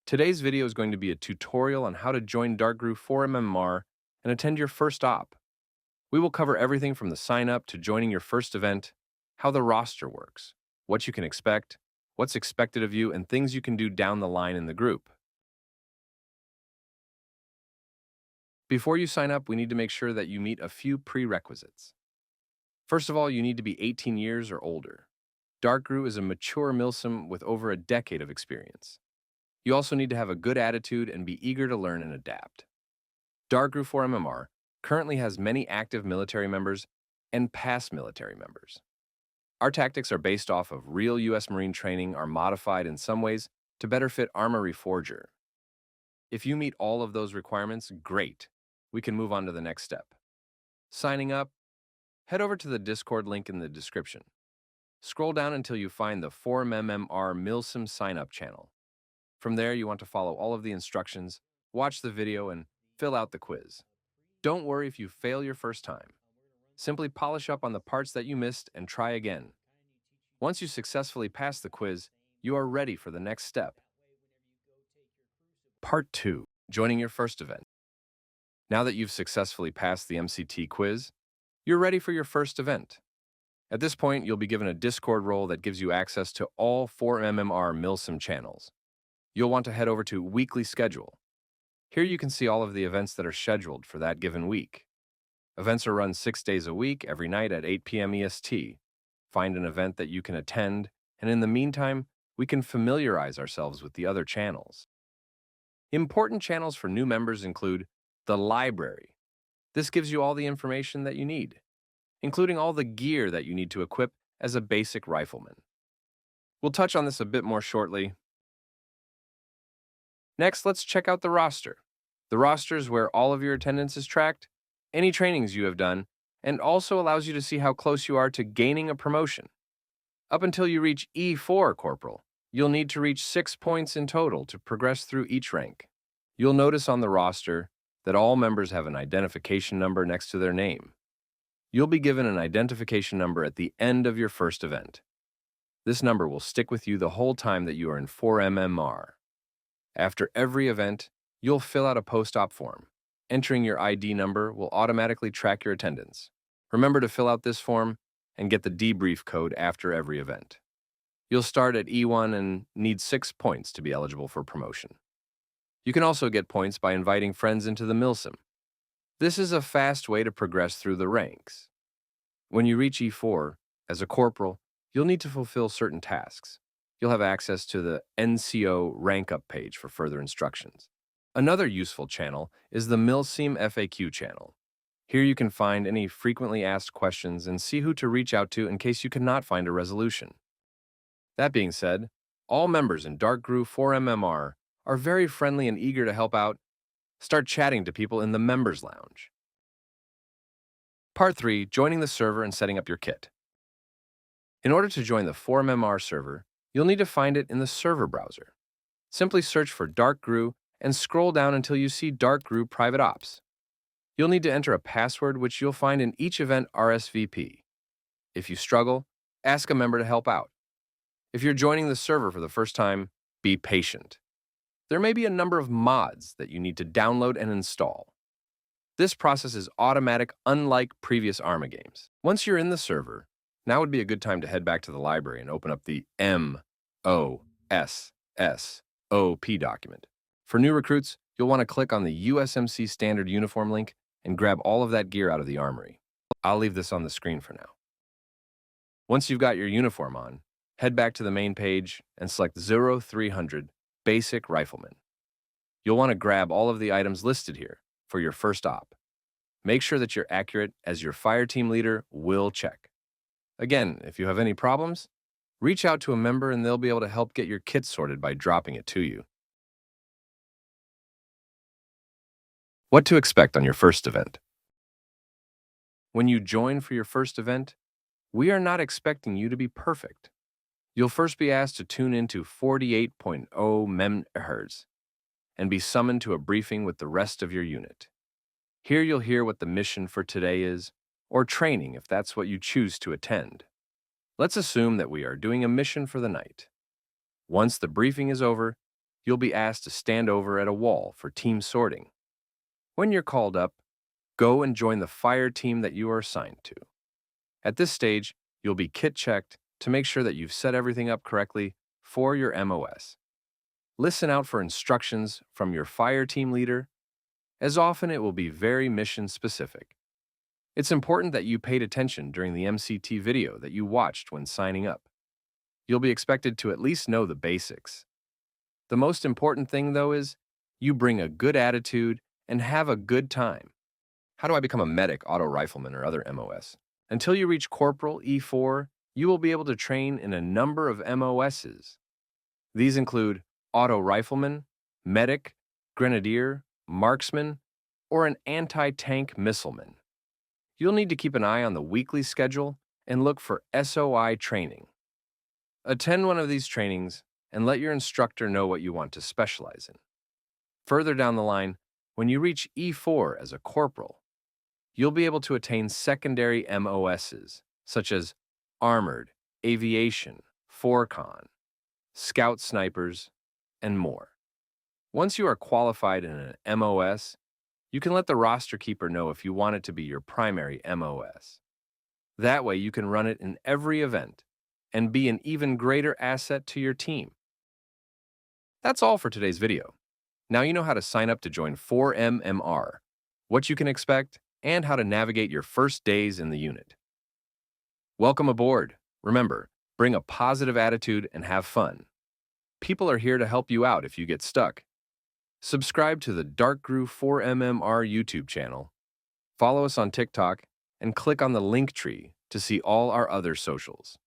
Today's video is going to be a tutorial on how to join Dark Gru 4MMR and attend your first op. We will cover everything from the sign up to joining your first event, how the roster works, what you can expect, what's expected of you, and things you can do down the line in the group. Before you sign up, we need to make sure that you meet a few prerequisites. First of all, you need to be 18 years or older. Dark Gru is a mature Milsim with over a decade of experience. You also need to have a good attitude and be eager to learn and adapt. Dark Gru 4MMR currently has many active military members and past military members. Our tactics are based off of real U.S. Marine training, are modified in some ways to better fit Arma Reforger. If you meet all of those requirements, great. We can move on to the next step. Signing up, head over to the Discord link in the description. Scroll down until you find the 4MMR Milsim sign-up channel. From there, you want to follow all of the instructions, watch the video, and fill out the quiz. Don't worry if you fail your first time. Simply polish up on the parts that you missed and try again. Once you successfully pass the quiz, you are ready for the next step. Part 2. Joining your first event. Now that you've successfully passed the MCT quiz, you're ready for your first event. At this point, you'll be given a Discord role that gives you access to all 4MMR Milsim channels. You'll want to head over to Weekly Schedule. Here you can see all of the events that are scheduled for that given week. Events are run 6 days a week, every night at 8 p.m. EST. Find an event that you can attend, and in the meantime, we can familiarize ourselves with the other channels. Important channels for new members include the library. This gives you all the information that you need, including all the gear that you need to equip as a basic rifleman. We'll touch on this a bit more shortly. Next, let's check out the roster. The roster is where all of your attendance is tracked, any trainings you have done, and also allows you to see how close you are to gaining a promotion. Up until you reach E4 Corporal, you'll need to reach 6 points in total to progress through each rank. You'll notice on the roster that all members have an identification number next to their name. You'll be given an identification number at the end of your first event. This number will stick with you the whole time that you are in 4MMR. After every event, you'll fill out a post-op form. Entering your ID number will automatically track your attendance. Remember to fill out this form and get the debrief code after every event. You'll start at E1 and need 6 points to be eligible for promotion. You can also get points by inviting friends into the Milsim. This is a fast way to progress through the ranks. When you reach E4, as a corporal, you'll need to fulfill certain tasks. You'll have access to the NCO rank-up page for further instructions. Another useful channel is the Milsim FAQ channel. Here you can find any frequently asked questions and see who to reach out to in case you cannot find a resolution. That being said, all members in Dark Gru 4MMR are very friendly and eager to help out. Start chatting to people in the Members Lounge. Part 3. Joining the server and setting up your kit. In order to join the 4MMR server, you'll need to find it in the server browser. Simply search for Dark Gru and scroll down until you see Dark Gru Private Ops. You'll need to enter a password which you'll find in each event RSVP. If you struggle, ask a member to help out. If you're joining the server for the first time, be patient. There may be a number of mods that you need to download and install. This process is automatic, unlike previous Arma games. Once you're in the server, now would be a good time to head back to the library and open up the MOSSOP document. For new recruits, you'll want to click on the USMC standard uniform link and grab all of that gear out of the armory. I'll leave this on the screen for now. Once you've got your uniform on, head back to the main page and select 0300 Basic Rifleman. You'll want to grab all of the items listed here for your first op. Make sure that you're accurate, as your fire team leader will check. Again, if you have any problems, reach out to a member and they'll be able to help get your kit sorted by dropping it to you. What to expect on your first event. When you join for your first event, we are not expecting you to be perfect. You'll first be asked to tune into 48.0 MHz and be summoned to a briefing with the rest of your unit. Here you'll hear what the mission for today is, or training if that's what you choose to attend. Let's assume that we are doing a mission for the night. Once the briefing is over, you'll be asked to stand over at a wall for team sorting. When you're called up, go and join the fire team that you are assigned to. At this stage, you'll be kit checked to make sure that you've set everything up correctly for your MOS. Listen out for instructions from your fire team leader, as often it will be very mission specific. It's important that you paid attention during the MCT video that you watched when signing up. You'll be expected to at least know the basics. The most important thing, though, is you bring a good attitude and have a good time. How do I become a medic, auto rifleman, or other MOS? Until you reach Corporal E4, you will be able to train in a number of MOSs. These include auto rifleman, medic, grenadier, marksman, or an anti-tank missileman. You'll need to keep an eye on the weekly schedule and look for SOI training. Attend one of these trainings and let your instructor know what you want to specialize in. Further down the line, when you reach E4 as a corporal, you'll be able to attain secondary MOSs, such as armored, aviation, forcon, scout snipers, and more. Once you are qualified in an MOS, you can let the roster keeper know if you want it to be your primary MOS. That way you can run it in every event and be an even greater asset to your team. That's all for today's video. Now you know how to sign up to join 4MMR, what you can expect, and how to navigate your first days in the unit. Welcome aboard. Remember, bring a positive attitude and have fun. People are here to help you out if you get stuck. Subscribe to the Dark Gru 4MMR YouTube channel, follow us on TikTok, and click on the link tree to see all our other socials.